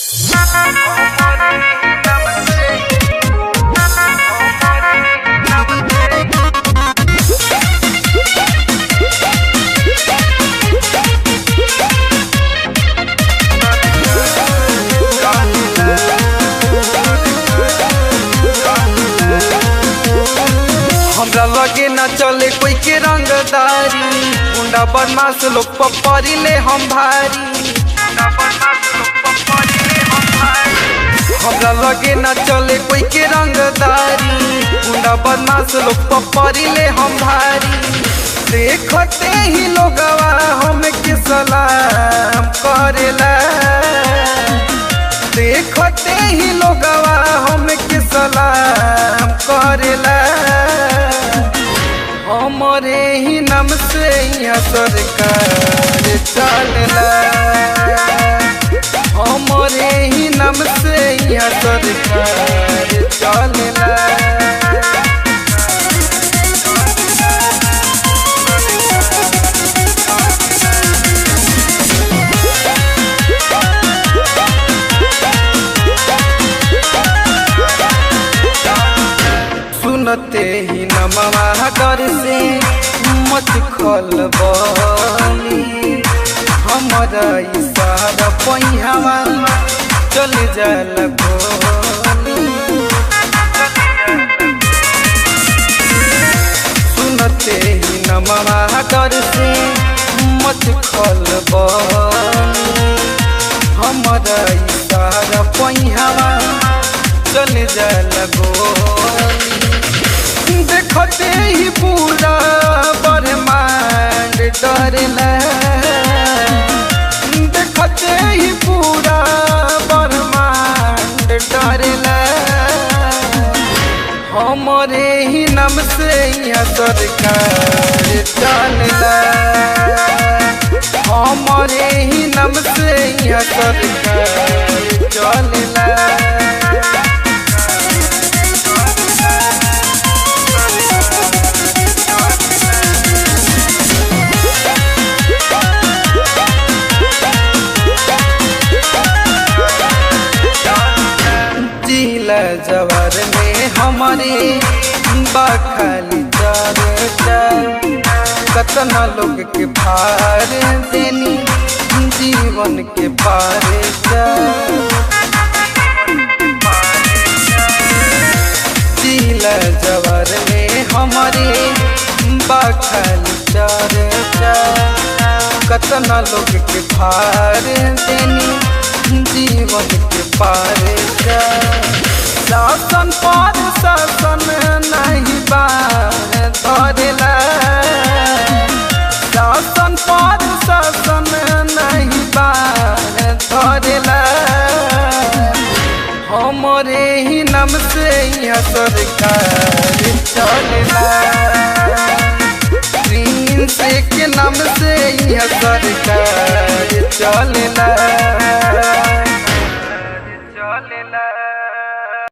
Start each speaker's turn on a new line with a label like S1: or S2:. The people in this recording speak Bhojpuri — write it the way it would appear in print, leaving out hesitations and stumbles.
S1: हमरा लगे न चले कोई के रंगदारी, गुंडा बदमाश लोग पपरी ले हम भारी। हमरा लगे न चले कोई के रंगदारी, गुंडा बदमाश लोग पपरी ले हम भारी। देखते ही लोगवा हमके सलाम करेला, देखते ही लोगवा हमके सलाम करेला। हमारे ही नाम से यहाँ सरकार चलेला, हमारे ही नाम से यहाँ सरकार चलेला। सुनते ही नमवा कर से मत खलबली, हमारा इशारा पहियावा चल जाला गोली। सुनते ही नमवा कर से मत खलबली, हमारा इशारा पहियावा चल जाला गोली। देखते ही पूरा ब्रह्मांड डरेला, देखते ही पूरा ब्रह्मांड डरेला। हमारे ही नाम से यहाँ सरकार चलेला, हमारे ही नाम से यहाँ सरकार चलेला। जवार में हमारे बाखाली चर्चा, कतना लोग के फार देनी जीवन के पारे जिला जवार में हमारे बाखाली चर्चा, कतना लोग के फार देनी जीवन के पारे। शासन पर शासन नहीं धरेला, शासन पर शासन नहीं धरेला। हमारे ही नाम से यहाँ सरकार चलेला, प्रिंस के नाम से यहाँ सरकार चलेला।